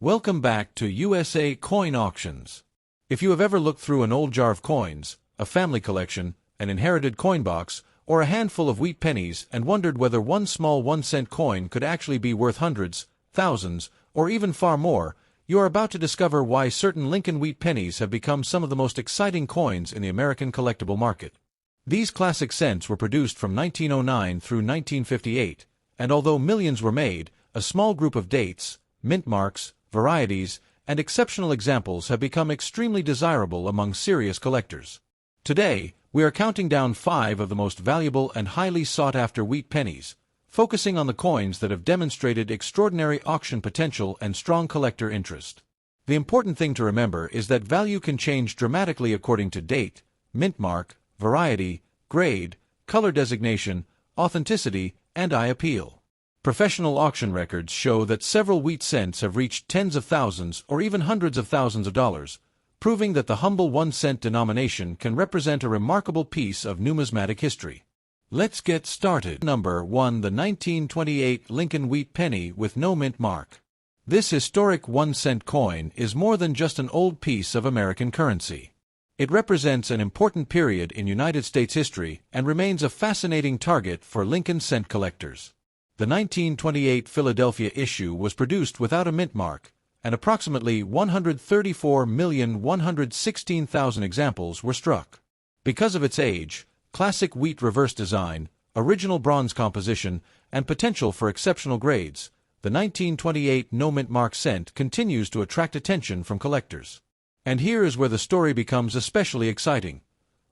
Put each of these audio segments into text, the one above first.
Welcome back to USA Coin Auctions. If you have ever looked through an old jar of coins, a family collection, an inherited coin box, or a handful of wheat pennies and wondered whether one small 1-cent coin could actually be worth hundreds, thousands, or even far more, you are about to discover why certain Lincoln wheat pennies have become some of the most exciting coins in the American collectible market. These classic cents were produced from 1909 through 1958, and although millions were made, a small group of dates, mint marks, varieties, and exceptional examples have become extremely desirable among serious collectors. Today, we are counting down 5 of the most valuable and highly sought-after wheat pennies, focusing on the coins that have demonstrated extraordinary auction potential and strong collector interest. The important thing to remember is that value can change dramatically according to date, mint mark, variety, grade, color designation, authenticity, and eye appeal. Professional auction records show that several wheat cents have reached tens of thousands or even hundreds of thousands of dollars, proving that the humble 1-cent denomination can represent a remarkable piece of numismatic history. Let's get started. Number 1. The 1928 Lincoln Wheat Penny with no mint mark. This historic 1-cent coin is more than just an old piece of American currency. It represents an important period in United States history and remains a fascinating target for Lincoln cent collectors. The 1928 Philadelphia issue was produced without a mint mark, and approximately 134,116,000 examples were struck. Because of its age, classic wheat reverse design, original bronze composition, and potential for exceptional grades, the 1928 no-mint mark cent continues to attract attention from collectors. And here is where the story becomes especially exciting.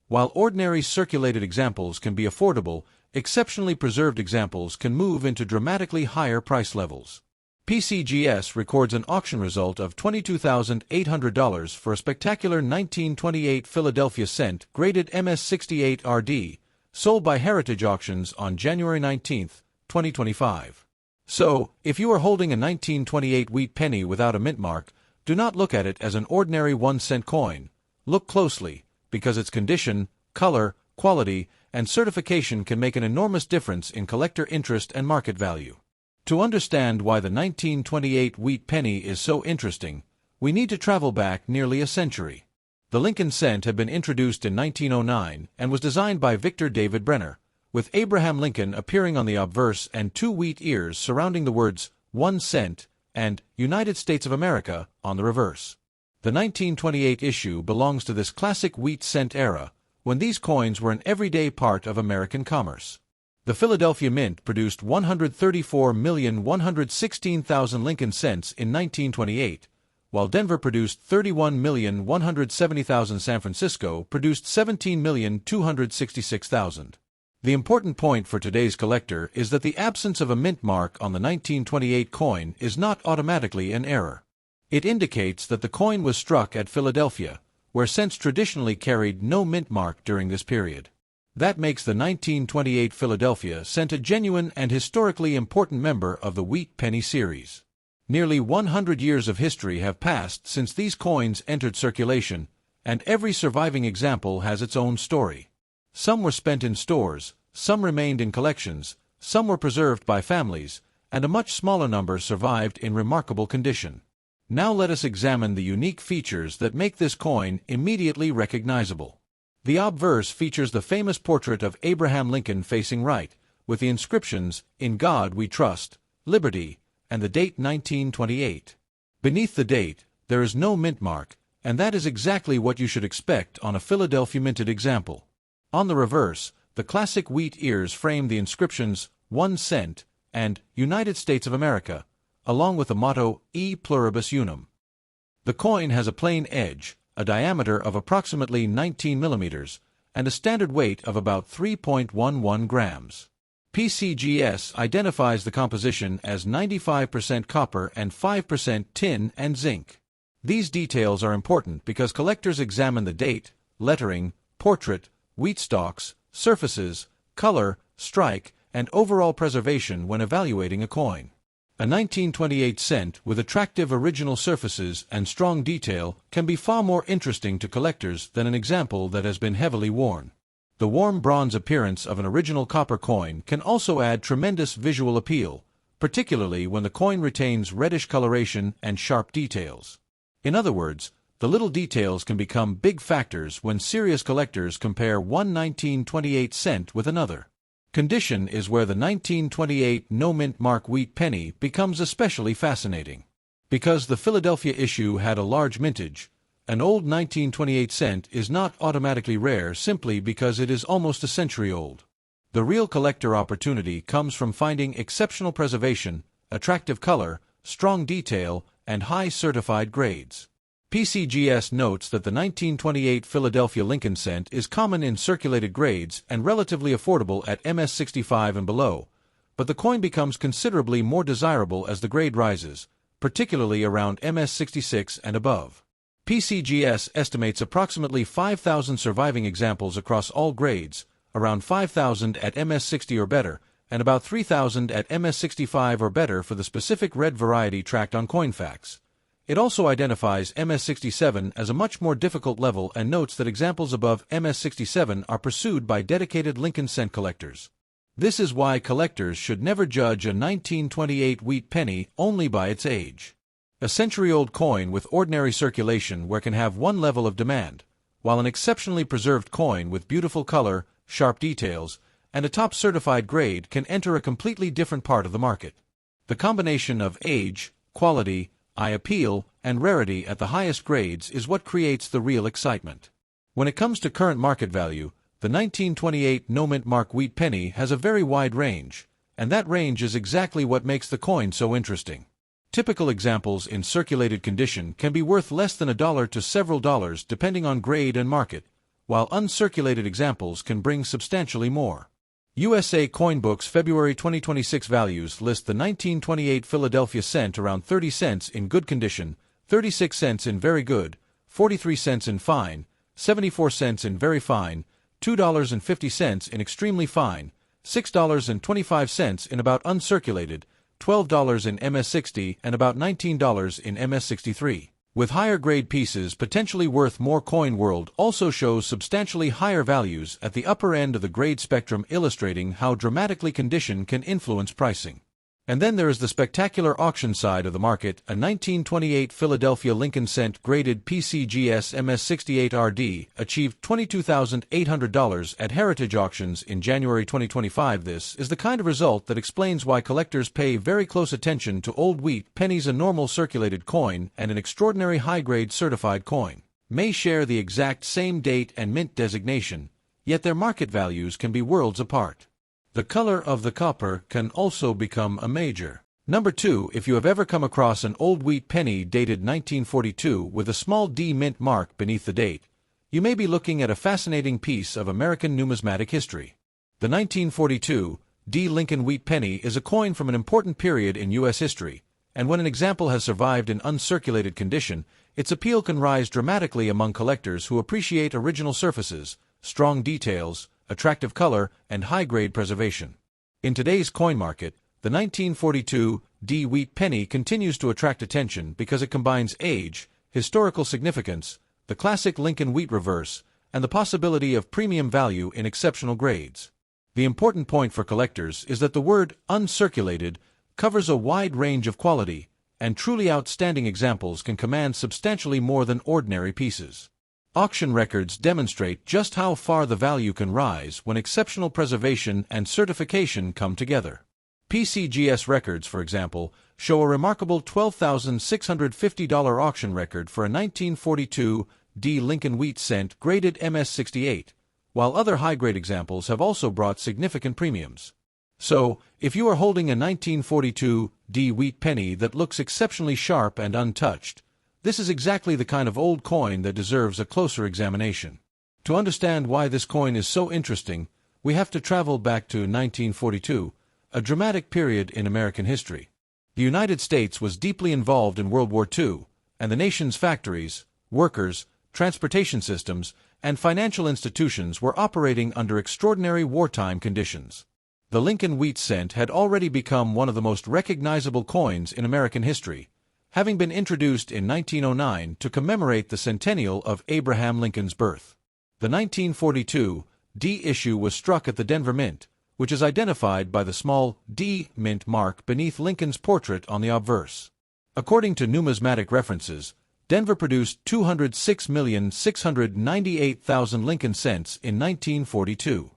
While ordinary circulated examples can be affordable, exceptionally preserved examples can move into dramatically higher price levels. PCGS records an auction result of $22,800 for a spectacular 1928 Philadelphia cent graded MS68RD, sold by Heritage Auctions on January 19, 2025. So, if you are holding a 1928 wheat penny without a mint mark, do not look at it as an ordinary 1-cent coin. Look closely, because its condition, color, quality, and certification can make an enormous difference in collector interest and market value. To understand why the 1928 wheat penny is so interesting, we need to travel back nearly a century. The Lincoln cent had been introduced in 1909 and was designed by Victor David Brenner, with Abraham Lincoln appearing on the obverse and 2 wheat ears surrounding the words 1 cent and United States of America on the reverse. The 1928 issue belongs to this classic wheat cent era, when these coins were an everyday part of American commerce. The Philadelphia Mint produced 134,116,000 Lincoln cents in 1928, while Denver produced 31,170,000. San Francisco produced 17,266,000. The important point for today's collector is that the absence of a mint mark on the 1928 coin is not automatically an error. It indicates that the coin was struck at Philadelphia, where cents traditionally carried no mint mark during this period. That makes the 1928 Philadelphia cent a genuine and historically important member of the wheat penny series. Nearly 100 years of history have passed since these coins entered circulation, and every surviving example has its own story. Some were spent in stores, some remained in collections, some were preserved by families, and a much smaller number survived in remarkable condition. Now let us examine the unique features that make this coin immediately recognizable. The obverse features the famous portrait of Abraham Lincoln facing right, with the inscriptions, "In God We Trust," "Liberty," and the date 1928. Beneath the date, there is no mint mark, and that is exactly what you should expect on a Philadelphia minted example. On the reverse, the classic wheat ears frame the inscriptions, 1 cent, and United States of America, along with the motto, E pluribus unum. The coin has a plain edge, a diameter of approximately 19 millimeters, and a standard weight of about 3.11 grams. PCGS identifies the composition as 95% copper and 5% tin and zinc. These details are important because collectors examine the date, lettering, portrait, wheat stalks, surfaces, color, strike, and overall preservation when evaluating a coin. A 1928 cent with attractive original surfaces and strong detail can be far more interesting to collectors than an example that has been heavily worn. The warm bronze appearance of an original copper coin can also add tremendous visual appeal, particularly when the coin retains reddish coloration and sharp details. In other words, the little details can become big factors when serious collectors compare one 1928 cent with another. Condition is where the 1928 no-mint mark wheat penny becomes especially fascinating. Because the Philadelphia issue had a large mintage, an old 1928 cent is not automatically rare simply because it is almost a century old. The real collector opportunity comes from finding exceptional preservation, attractive color, strong detail, and high certified grades. PCGS notes that the 1928 Philadelphia Lincoln cent is common in circulated grades and relatively affordable at MS65 and below, but the coin becomes considerably more desirable as the grade rises, particularly around MS66 and above. PCGS estimates approximately 5,000 surviving examples across all grades, around 5,000 at MS60 or better, and about 3,000 at MS65 or better for the specific red variety tracked on CoinFacts. It also identifies MS67 as a much more difficult level and notes that examples above MS67 are pursued by dedicated Lincoln cent collectors. This is why collectors should never judge a 1928 wheat penny only by its age. A century-old coin with ordinary circulation where can have one level of demand, while an exceptionally preserved coin with beautiful color, sharp details, and a top certified grade can enter a completely different part of the market. The combination of age, quality, eye appeal, and rarity at the highest grades is what creates the real excitement. When it comes to current market value, the 1928 no-mint mark wheat penny has a very wide range, and that range is exactly what makes the coin so interesting. Typical examples in circulated condition can be worth less than $1 to several dollars depending on grade and market, while uncirculated examples can bring substantially more. USA Coinbook's February 2026 values list the 1928 Philadelphia cent around 30 cents in good condition, 36 cents in very good, 43 cents in fine, 74 cents in very fine, $2.50 in extremely fine, $6.25 in about uncirculated, $12 in MS60 and about $19 in MS63. With higher grade pieces potentially worth more. Coin World also shows substantially higher values at the upper end of the grade spectrum, illustrating how dramatically condition can influence pricing. And then there is the spectacular auction side of the market. A 1928 Philadelphia Lincoln cent graded PCGS MS68RD achieved $22,800 at Heritage Auctions in January 2025. This is the kind of result that explains why collectors pay very close attention to old wheat pennies. A normal circulated coin and an extraordinary high-grade certified coin may share the exact same date and mint designation, yet their market values can be worlds apart. The color of the copper can also become a major. Number 2. If you have ever come across an old wheat penny dated 1942 with a small D mint mark beneath the date, you may be looking at a fascinating piece of American numismatic history. The 1942 D Lincoln wheat penny is a coin from an important period in U.S. history, and when an example has survived in uncirculated condition, its appeal can rise dramatically among collectors who appreciate original surfaces, strong details, attractive color, and high-grade preservation. In today's coin market, the 1942 D wheat penny continues to attract attention because it combines age, historical significance, the classic Lincoln wheat reverse, and the possibility of premium value in exceptional grades. The important point for collectors is that the word uncirculated covers a wide range of quality, and truly outstanding examples can command substantially more than ordinary pieces. Auction records demonstrate just how far the value can rise when exceptional preservation and certification come together. PCGS records, for example, show a remarkable $12,650 auction record for a 1942 D Lincoln wheat cent graded MS68, while other high-grade examples have also brought significant premiums. So, if you are holding a 1942 D wheat penny that looks exceptionally sharp and untouched, this is exactly the kind of old coin that deserves a closer examination. To understand why this coin is so interesting, we have to travel back to 1942, a dramatic period in American history. The United States was deeply involved in World War II, and the nation's factories, workers, transportation systems, and financial institutions were operating under extraordinary wartime conditions. The Lincoln wheat cent had already become one of the most recognizable coins in American history, having been introduced in 1909 to commemorate the centennial of Abraham Lincoln's birth. The 1942 D issue was struck at the Denver Mint, which is identified by the small D mint mark beneath Lincoln's portrait on the obverse. According to numismatic references, Denver produced 206,698,000 Lincoln cents in 1942.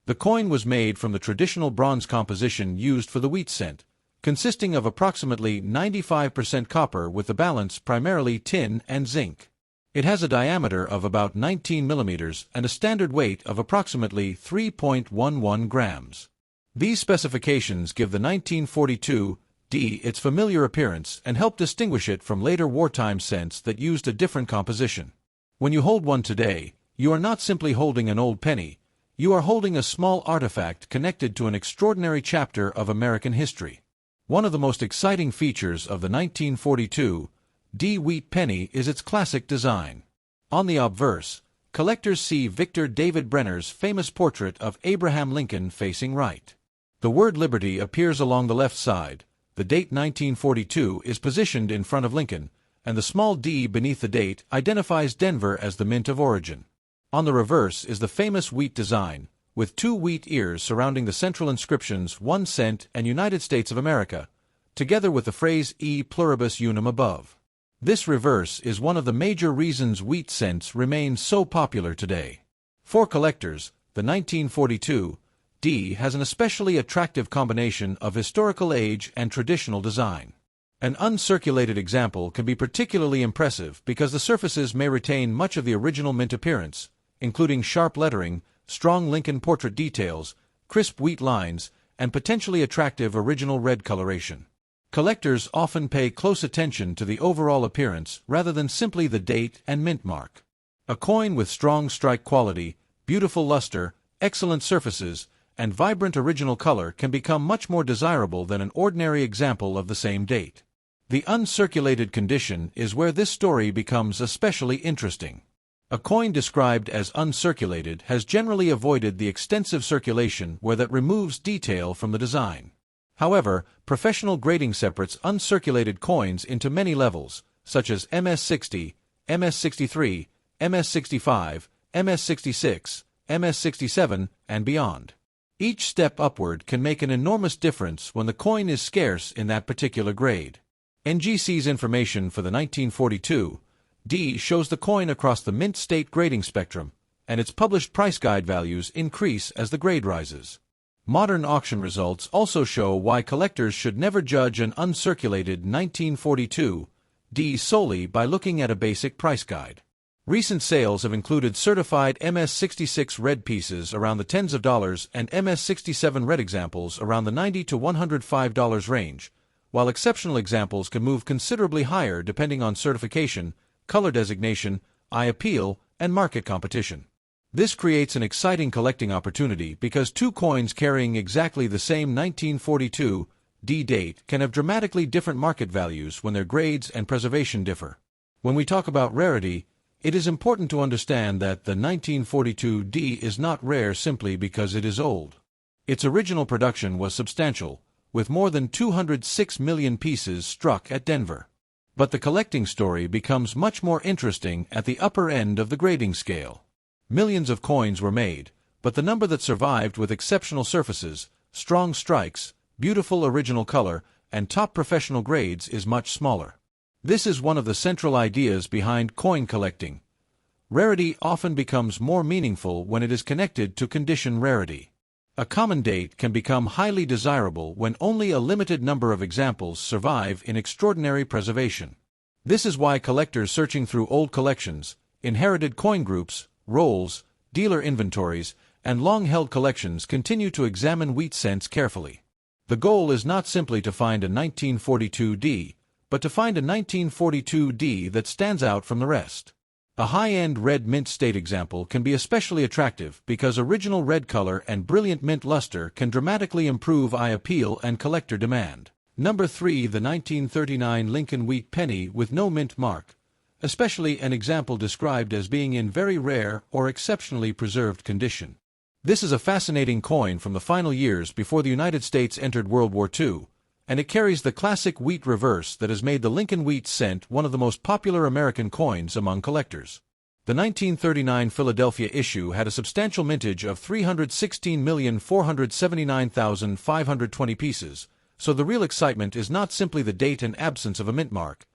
The coin was made from the traditional bronze composition used for the wheat cent, consisting of approximately 95% copper with the balance primarily tin and zinc. It has a diameter of about 19 millimeters and a standard weight of approximately 3.11 grams. These specifications give the 1942 D its familiar appearance and help distinguish it from later wartime cents that used a different composition. When you hold one today, you are not simply holding an old penny, you are holding a small artifact connected to an extraordinary chapter of American history. One of the most exciting features of the 1942 D wheat penny is its classic design. On the obverse, collectors see Victor David Brenner's famous portrait of Abraham Lincoln facing right. The word Liberty appears along the left side. The date 1942 is positioned in front of Lincoln, and the small d beneath the date identifies Denver as the mint of origin. On the reverse is the famous wheat design, with two wheat ears surrounding the central inscriptions 1 cent and United States of America, together with the phrase E pluribus unum above. This reverse is one of the major reasons wheat cents remain so popular today. For collectors, the 1942 D has an especially attractive combination of historical age and traditional design. An uncirculated example can be particularly impressive because the surfaces may retain much of the original mint appearance, including sharp lettering, strong Lincoln portrait details, crisp wheat lines, and potentially attractive original red coloration. Collectors often pay close attention to the overall appearance rather than simply the date and mint mark. A coin with strong strike quality, beautiful luster, excellent surfaces, and vibrant original color can become much more desirable than an ordinary example of the same date. The uncirculated condition is where this story becomes especially interesting. A coin described as uncirculated has generally avoided the extensive circulation where that removes detail from the design. However, professional grading separates uncirculated coins into many levels, such as MS60, MS63, MS65, MS66, MS67, and beyond. Each step upward can make an enormous difference when the coin is scarce in that particular grade. NGC's information for the 1942 D shows the coin across the mint state grading spectrum, and its published price guide values increase as the grade rises. Modern auction results also show why collectors should never judge an uncirculated 1942 D solely by looking at a basic price guide. Recent sales have included certified MS66 red pieces around the tens of dollars and MS67 red examples around the $90 to $105 range, while exceptional examples can move considerably higher depending on certification, color designation, eye appeal, and market competition. This creates an exciting collecting opportunity because two coins carrying exactly the same 1942 D date can have dramatically different market values when their grades and preservation differ. When we talk about rarity, it is important to understand that the 1942 D is not rare simply because it is old. Its original production was substantial, with more than 206 million pieces struck at Denver. But the collecting story becomes much more interesting at the upper end of the grading scale. Millions of coins were made, but the number that survived with exceptional surfaces, strong strikes, beautiful original color, and top professional grades is much smaller. This is one of the central ideas behind coin collecting. Rarity often becomes more meaningful when it is connected to condition rarity. A common date can become highly desirable when only a limited number of examples survive in extraordinary preservation. This is why collectors searching through old collections, inherited coin groups, rolls, dealer inventories, and long-held collections continue to examine wheat cents carefully. The goal is not simply to find a 1942 D, but to find a 1942 D that stands out from the rest. A high-end red mint state example can be especially attractive because original red color and brilliant mint luster can dramatically improve eye appeal and collector demand. Number 3. The 1939 Lincoln Wheat Penny with no mint mark, especially an example described as being in very rare or exceptionally preserved condition. This is a fascinating coin from the final years before the United States entered World War II, and it carries the classic wheat reverse that has made the Lincoln wheat cent one of the most popular American coins among collectors. The 1939 Philadelphia issue had a substantial mintage of 316,479,520 pieces, so the real excitement is not simply the date and absence of a mint mark.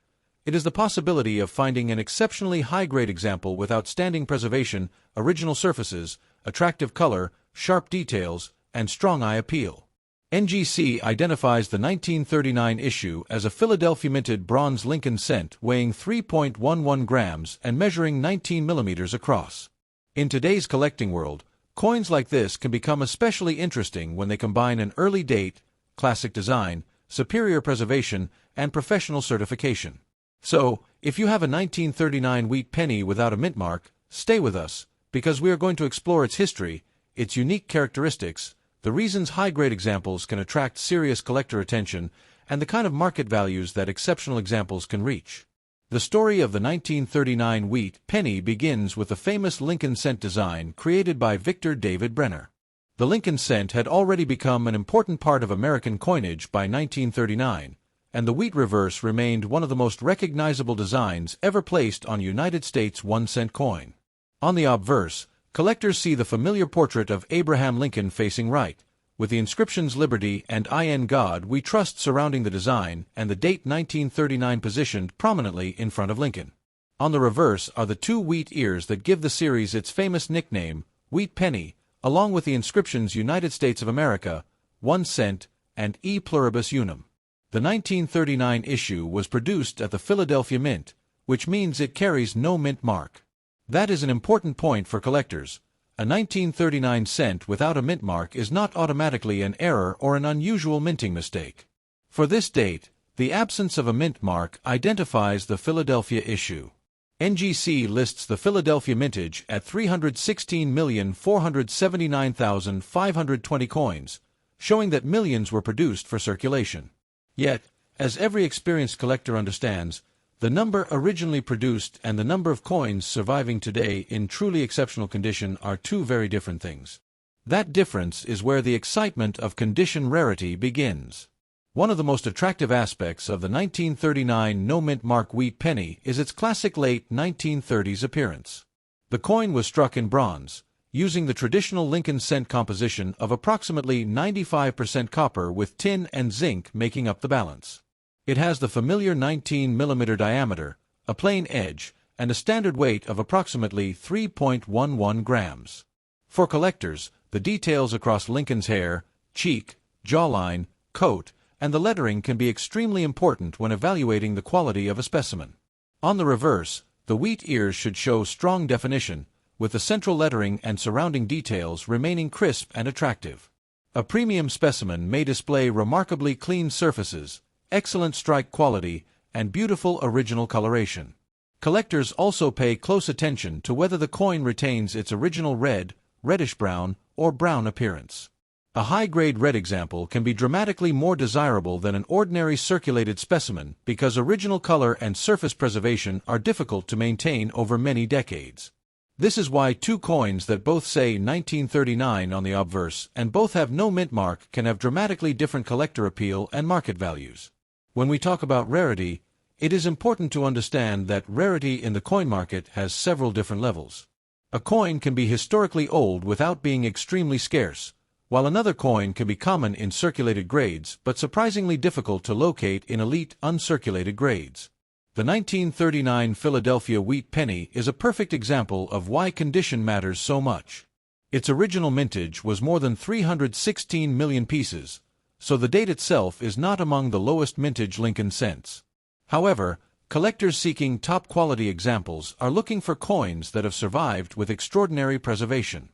It is the possibility of finding an exceptionally high-grade example with outstanding preservation, original surfaces, attractive color, sharp details, and strong eye appeal. NGC identifies the 1939 issue as a Philadelphia minted bronze Lincoln cent weighing 3.11 grams and measuring 19 millimeters across. In today's collecting world, coins like this can become especially interesting when they combine an early date, classic design, superior preservation, and professional certification. So, if you have a 1939 wheat penny without a mint mark, stay with us, because we are going to explore its history, its unique characteristics, the reasons high-grade examples can attract serious collector attention, and the kind of market values that exceptional examples can reach. The story of the 1939 wheat penny begins with the famous Lincoln cent design created by Victor David Brenner. The Lincoln cent had already become an important part of American coinage by 1939, and the wheat reverse remained one of the most recognizable designs ever placed on United States 1-cent coin. On the obverse, collectors see the familiar portrait of Abraham Lincoln facing right, with the inscriptions Liberty and I in God We Trust surrounding the design and the date 1939 positioned prominently in front of Lincoln. On the reverse are the two wheat ears that give the series its famous nickname, Wheat Penny, along with the inscriptions United States of America, 1 cent, and E Pluribus Unum. The 1939 issue was produced at the Philadelphia Mint, which means it carries no mint mark. That is an important point for collectors. A 1939 cent without a mint mark is not automatically an error or an unusual minting mistake. For this date, the absence of a mint mark identifies the Philadelphia issue. NGC lists the Philadelphia mintage at 316,479,520 coins, showing that millions were produced for circulation. Yet, as every experienced collector understands, the number originally produced and the number of coins surviving today in truly exceptional condition are two very different things. That difference is where the excitement of condition rarity begins. One of the most attractive aspects of the 1939 no-mint mark wheat penny is its classic late 1930s appearance. The coin was struck in bronze, using the traditional Lincoln cent composition of approximately 95% copper with tin and zinc making up the balance. It has the familiar 19 mm diameter, a plain edge, and a standard weight of approximately 3.11 grams. For collectors, the details across Lincoln's hair, cheek, jawline, coat, and the lettering can be extremely important when evaluating the quality of a specimen. On the reverse, the wheat ears should show strong definition, with the central lettering and surrounding details remaining crisp and attractive. A premium specimen may display remarkably clean surfaces, excellent strike quality, and beautiful original coloration. Collectors also pay close attention to whether the coin retains its original red, reddish-brown, or brown appearance. A high-grade red example can be dramatically more desirable than an ordinary circulated specimen because original color and surface preservation are difficult to maintain over many decades. This is why two coins that both say 1939 on the obverse and both have no mint mark can have dramatically different collector appeal and market values. When we talk about rarity, it is important to understand that rarity in the coin market has several different levels. A coin can be historically old without being extremely scarce, while another coin can be common in circulated grades but surprisingly difficult to locate in elite uncirculated grades. The 1939 Philadelphia wheat penny is a perfect example of why condition matters so much. Its original mintage was more than 316 million pieces, so the date itself is not among the lowest mintage Lincoln cents. However, collectors seeking top-quality examples are looking for coins that have survived with extraordinary preservation.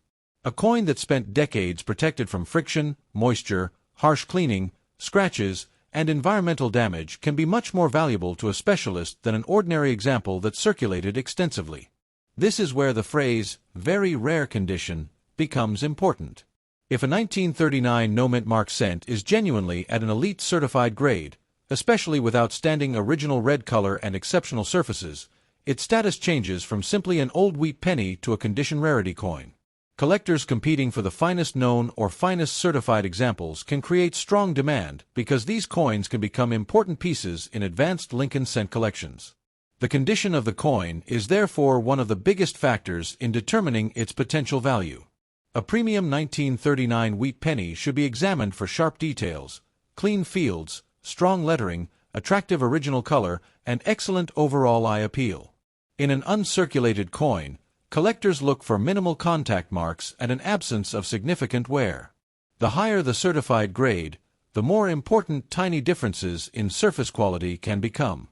A coin that spent decades protected from friction, moisture, harsh cleaning, scratches, and environmental damage can be much more valuable to a specialist than an ordinary example that circulated extensively. This is where the phrase, very rare condition, becomes important. If a 1939 no-mint mark cent is genuinely at an elite certified grade, especially with outstanding original red color and exceptional surfaces, its status changes from simply an old wheat penny to a condition rarity coin. Collectors competing for the finest known or finest certified examples can create strong demand because these coins can become important pieces in advanced Lincoln cent collections. The condition of the coin is therefore one of the biggest factors in determining its potential value. A premium 1939 wheat penny should be examined for sharp details, clean fields, strong lettering, attractive original color, and excellent overall eye appeal. In an uncirculated coin, collectors look for minimal contact marks and an absence of significant wear. The higher the certified grade, the more important tiny differences in surface quality can become.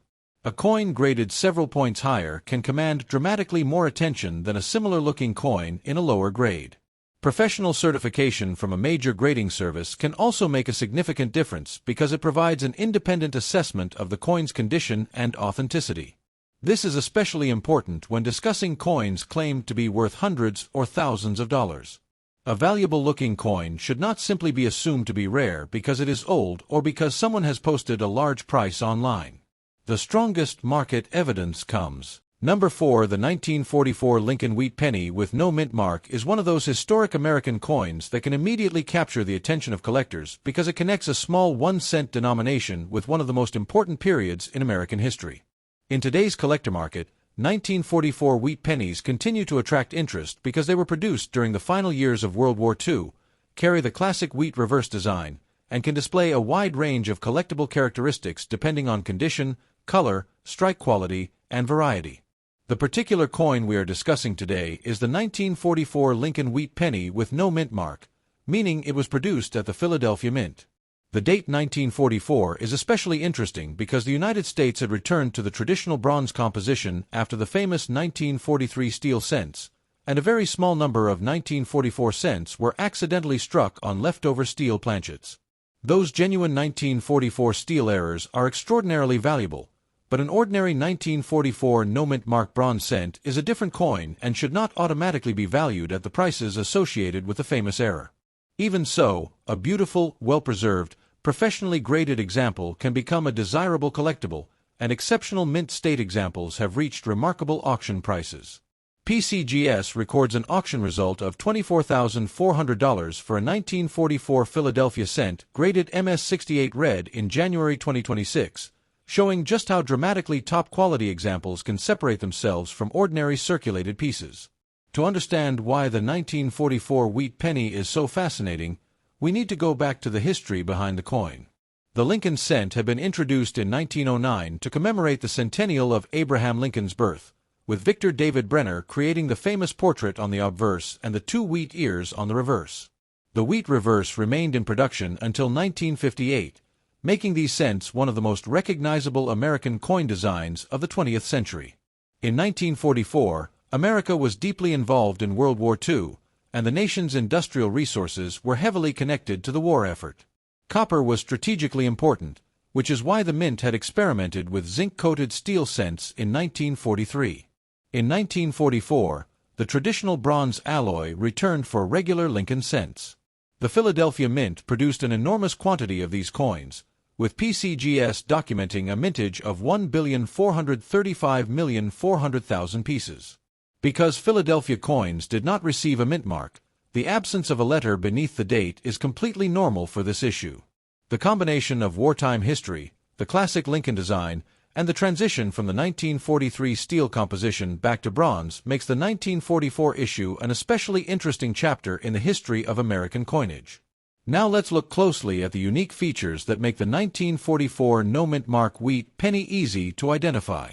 A coin graded several points higher can command dramatically more attention than a similar-looking coin in a lower grade. Professional certification from a major grading service can also make a significant difference because it provides an independent assessment of the coin's condition and authenticity. This is especially important when discussing coins claimed to be worth hundreds or thousands of dollars. A valuable-looking coin should not simply be assumed to be rare because it is old or because someone has posted a large price online. The strongest market evidence comes. Number 4. The 1944 Lincoln Wheat Penny with no mint mark is one of those historic American coins that can immediately capture the attention of collectors because it connects a small 1-cent denomination with one of the most important periods in American history. In today's collector market, 1944 wheat pennies continue to attract interest because they were produced during the final years of World War II, carry the classic wheat reverse design, and can display a wide range of collectible characteristics depending on condition, color, strike quality, and variety. The particular coin we are discussing today is the 1944 Lincoln Wheat Penny with no mint mark, meaning it was produced at the Philadelphia Mint. The date 1944 is especially interesting because the United States had returned to the traditional bronze composition after the famous 1943 steel cents, and a very small number of 1944 cents were accidentally struck on leftover steel planchets. Those genuine 1944 steel errors are extraordinarily valuable, but an ordinary 1944 no-mint mark bronze cent is a different coin and should not automatically be valued at the prices associated with the famous error. Even so, a beautiful, well-preserved, professionally graded example can become a desirable collectible, and exceptional mint state examples have reached remarkable auction prices. PCGS records an auction result of $24,400 for a 1944 Philadelphia cent graded MS68 red in January 2026, showing just how dramatically top-quality examples can separate themselves from ordinary circulated pieces. To understand why the 1944 wheat penny is so fascinating, we need to go back to the history behind the coin. The Lincoln cent had been introduced in 1909 to commemorate the centennial of Abraham Lincoln's birth, with Victor David Brenner creating the famous portrait on the obverse and the 2 wheat ears on the reverse. The wheat reverse remained in production until 1958, making these cents one of the most recognizable American coin designs of the 20th century. In 1944, America was deeply involved in World War II, and the nation's industrial resources were heavily connected to the war effort. Copper was strategically important, which is why the Mint had experimented with zinc-coated steel cents in 1943. In 1944, the traditional bronze alloy returned for regular Lincoln cents. The Philadelphia Mint produced an enormous quantity of these coins, with PCGS documenting a mintage of 1,435,400,000 pieces. Because Philadelphia coins did not receive a mint mark, the absence of a letter beneath the date is completely normal for this issue. The combination of wartime history, the classic Lincoln design, and the transition from the 1943 steel composition back to bronze makes the 1944 issue an especially interesting chapter in the history of American coinage. Now let's look closely at the unique features that make the 1944 no-mint mark wheat penny easy to identify.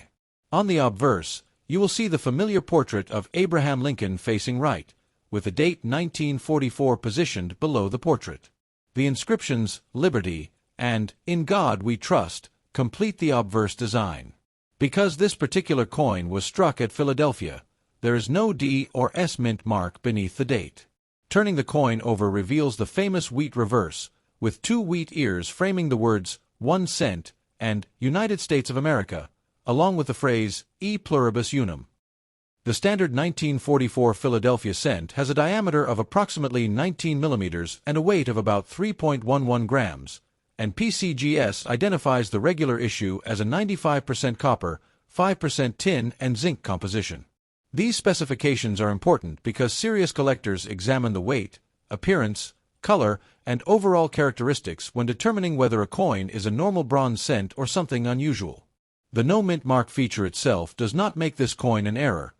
On the obverse, you will see the familiar portrait of Abraham Lincoln facing right, with the date 1944 positioned below the portrait. The inscriptions, "Liberty," and "In God We Trust," complete the obverse design. Because this particular coin was struck at Philadelphia, there is no D or S mint mark beneath the date. Turning the coin over reveals the famous wheat reverse, with 2 wheat ears framing the words 1 cent and United States of America, along with the phrase E pluribus unum. The standard 1944 Philadelphia cent has a diameter of approximately 19 millimeters and a weight of about 3.11 grams, and PCGS identifies the regular issue as a 95% copper, 5% tin and zinc composition. These specifications are important because serious collectors examine the weight, appearance, color, and overall characteristics when determining whether a coin is a normal bronze cent or something unusual. The no mint mark feature itself does not make this coin an error.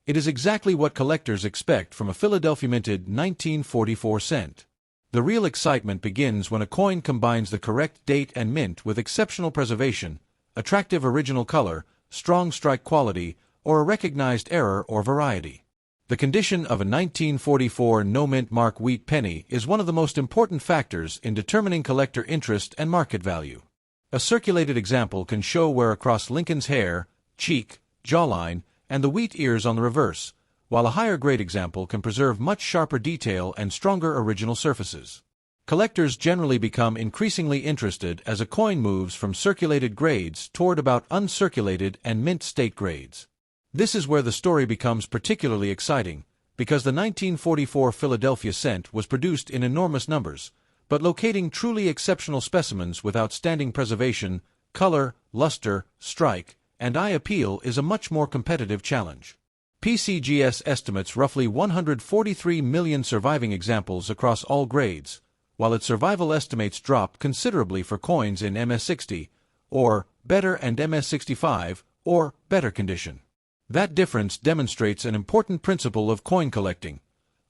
It is exactly what collectors expect from a Philadelphia minted 1944 cent. The real excitement begins when a coin combines the correct date and mint with exceptional preservation, attractive original color, strong strike quality, or a recognized error or variety. The condition of a 1944 no mint mark wheat penny is one of the most important factors in determining collector interest and market value. A circulated example can show wear across Lincoln's hair, cheek, jawline, and the wheat ears on the reverse, while a higher grade example can preserve much sharper detail and stronger original surfaces. Collectors generally become increasingly interested as a coin moves from circulated grades toward about uncirculated and mint state grades. This is where the story becomes particularly exciting, because the 1944 Philadelphia cent was produced in enormous numbers, but locating truly exceptional specimens with outstanding preservation, color, luster, strike, and eye appeal is a much more competitive challenge. PCGS estimates roughly 143 million surviving examples across all grades, while its survival estimates drop considerably for coins in MS-60, or better, and MS-65, or better condition. That difference demonstrates an important principle of coin collecting.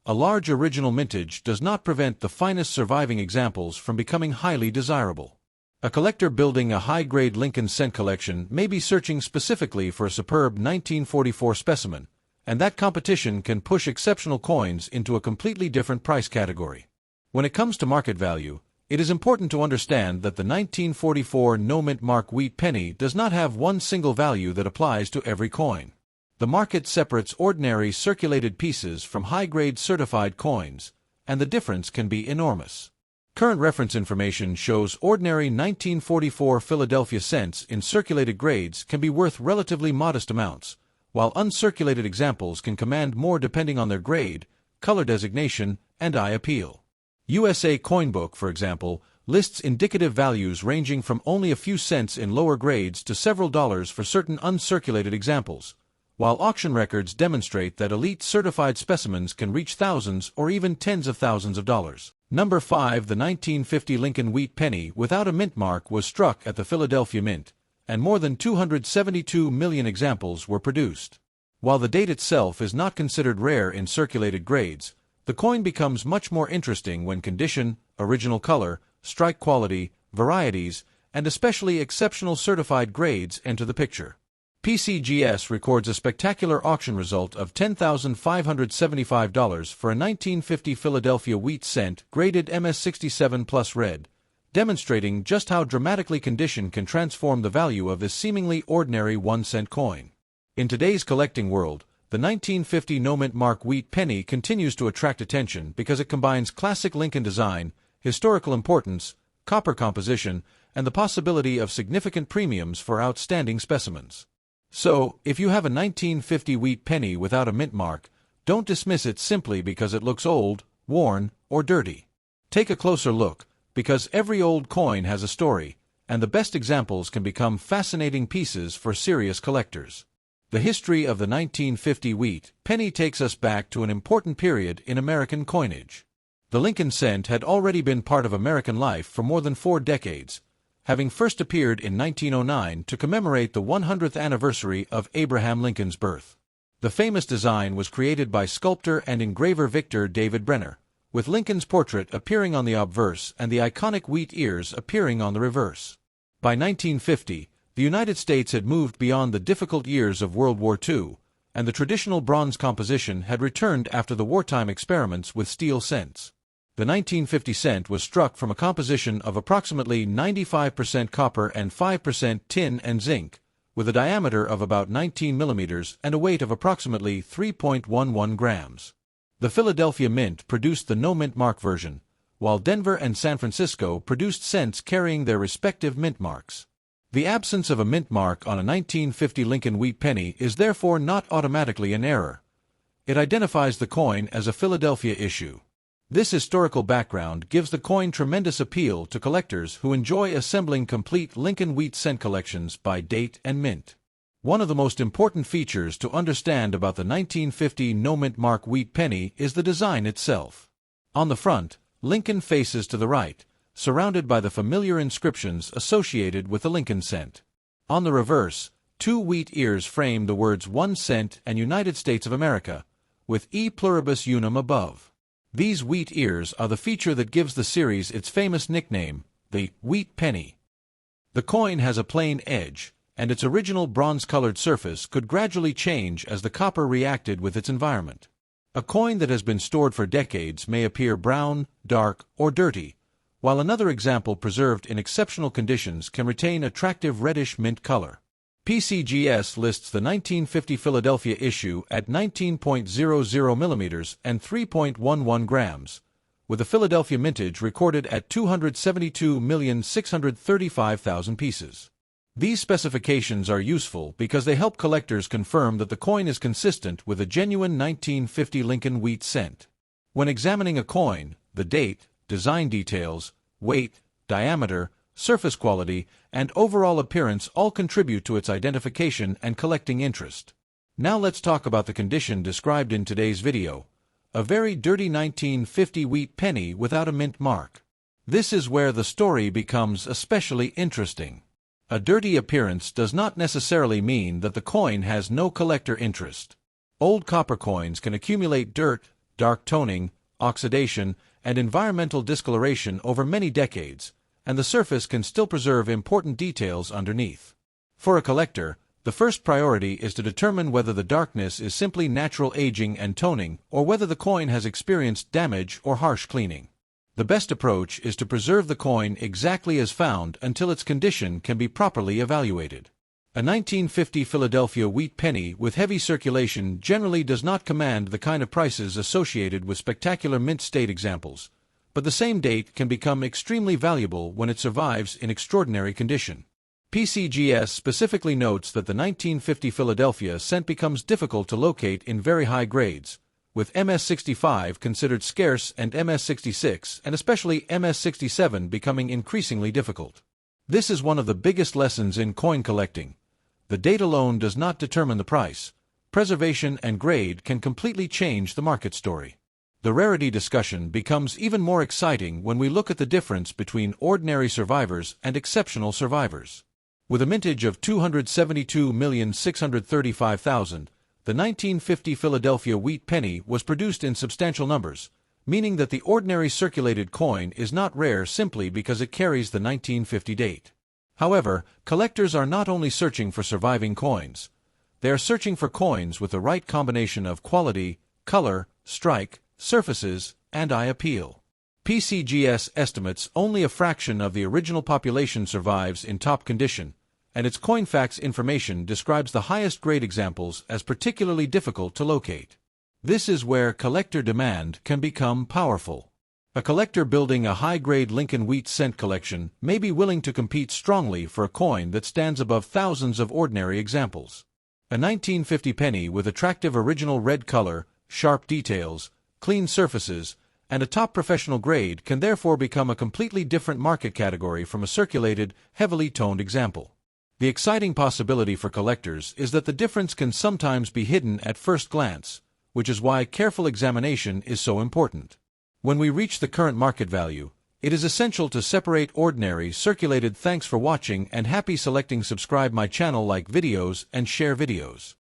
A large original mintage does not prevent the finest surviving examples from becoming highly desirable. A collector building a high-grade Lincoln cent collection may be searching specifically for a superb 1944 specimen, and that competition can push exceptional coins into a completely different price category. When it comes to market value, it is important to understand that the 1944 no mint mark wheat penny does not have one single value that applies to every coin. The market separates ordinary circulated pieces from high-grade certified coins, and the difference can be enormous. Current reference information shows ordinary 1944 Philadelphia cents in circulated grades can be worth relatively modest amounts, while uncirculated examples can command more depending on their grade, color designation, and eye appeal. USA Coinbook, for example, lists indicative values ranging from only a few cents in lower grades to several dollars for certain uncirculated examples, while auction records demonstrate that elite certified specimens can reach thousands or even tens of thousands of dollars. Number 5. The 1950 Lincoln wheat penny without a mint mark was struck at the Philadelphia Mint, and more than 272 million examples were produced. While the date itself is not considered rare in circulated grades, the coin becomes much more interesting when condition, original color, strike quality, varieties, and especially exceptional certified grades enter the picture. PCGS records a spectacular auction result of $10,575 for a 1950 Philadelphia wheat cent graded MS-67 plus red, demonstrating just how dramatically condition can transform the value of this seemingly ordinary 1-cent coin. In today's collecting world, the 1950 no mint mark wheat penny continues to attract attention because it combines classic Lincoln design, historical importance, copper composition, and the possibility of significant premiums for outstanding specimens. So, if you have a 1950 wheat penny without a mint mark, don't dismiss it simply because it looks old, worn, or dirty. Take a closer look, because every old coin has a story, and the best examples can become fascinating pieces for serious collectors. The history of the 1950 wheat penny takes us back to an important period in American coinage. The Lincoln cent had already been part of American life for more than 4 decades, having first appeared in 1909 to commemorate the 100th anniversary of Abraham Lincoln's birth. The famous design was created by sculptor and engraver Victor David Brenner, with Lincoln's portrait appearing on the obverse and the iconic wheat ears appearing on the reverse. By 1950, the United States had moved beyond the difficult years of World War II, and the traditional bronze composition had returned after the wartime experiments with steel cents. The 1950 cent was struck from a composition of approximately 95% copper and 5% tin and zinc, with a diameter of about 19 millimeters and a weight of approximately 3.11 grams. The Philadelphia Mint produced the no mint mark version, while Denver and San Francisco produced cents carrying their respective mint marks. The absence of a mint mark on a 1950 Lincoln wheat penny is therefore not automatically an error. It identifies the coin as a Philadelphia issue. This historical background gives the coin tremendous appeal to collectors who enjoy assembling complete Lincoln wheat cent collections by date and mint. One of the most important features to understand about the 1950 no mint mark wheat penny is the design itself. On the front, Lincoln faces to the right, surrounded by the familiar inscriptions associated with the Lincoln cent. On the reverse, Two wheat ears frame the words 1 cent and United States of America, with E pluribus unum above. These wheat ears are the feature that gives the series its famous nickname, the Wheat Penny. The coin has a plain edge, and its original bronze-colored surface could gradually change as the copper reacted with its environment. A coin that has been stored for decades may appear brown, dark, or dirty, while another example preserved in exceptional conditions can retain attractive reddish mint color. PCGS lists the 1950 Philadelphia issue at 19.00 millimeters and 3.11 grams, with the Philadelphia mintage recorded at 272,635,000 pieces. These specifications are useful because they help collectors confirm that the coin is consistent with a genuine 1950 Lincoln wheat cent. When examining a coin, the date, design details, weight, diameter, surface quality, and overall appearance all contribute to its identification and collecting interest. Now let's talk about the condition described in today's video, a very dirty 1950 wheat penny without a mint mark. This is where the story becomes especially interesting. A dirty appearance does not necessarily mean that the coin has no collector interest. Old copper coins can accumulate dirt, dark toning, oxidation, and environmental discoloration over many decades, and the surface can still preserve important details underneath. For a collector, the first priority is to determine whether the darkness is simply natural aging and toning or whether the coin has experienced damage or harsh cleaning. The best approach is to preserve the coin exactly as found until its condition can be properly evaluated. A 1950 Philadelphia wheat penny with heavy circulation generally does not command the kind of prices associated with spectacular mint state examples, but the same date can become extremely valuable when it survives in extraordinary condition. PCGS specifically notes that the 1950 Philadelphia cent becomes difficult to locate in very high grades, with MS-65 considered scarce and MS-66 and especially MS-67 becoming increasingly difficult. This is one of the biggest lessons in coin collecting. The date alone does not determine the price. Preservation and grade can completely change the market story. The rarity discussion becomes even more exciting when we look at the difference between ordinary survivors and exceptional survivors. With a mintage of 272,635,000, the 1950 Philadelphia wheat penny was produced in substantial numbers, meaning that the ordinary circulated coin is not rare simply because it carries the 1950 date. However, collectors are not only searching for surviving coins. They are searching for coins with the right combination of quality, color, strike, surfaces, and eye appeal. PCGS estimates only a fraction of the original population survives in top condition, and its Coinfax information describes the highest grade examples as particularly difficult to locate. This is where collector demand can become powerful. A collector building a high-grade Lincoln wheat cent collection may be willing to compete strongly for a coin that stands above thousands of ordinary examples. A 1950 penny with attractive original red color, sharp details, clean surfaces, and a top professional grade can therefore become a completely different market category from a circulated, heavily toned example. The exciting possibility for collectors is that the difference can sometimes be hidden at first glance, which is why careful examination is so important. When we reach the current market value, it is essential to separate ordinary, circulated. Thanks for watching and happy selecting. Subscribe my channel, like videos, and share videos.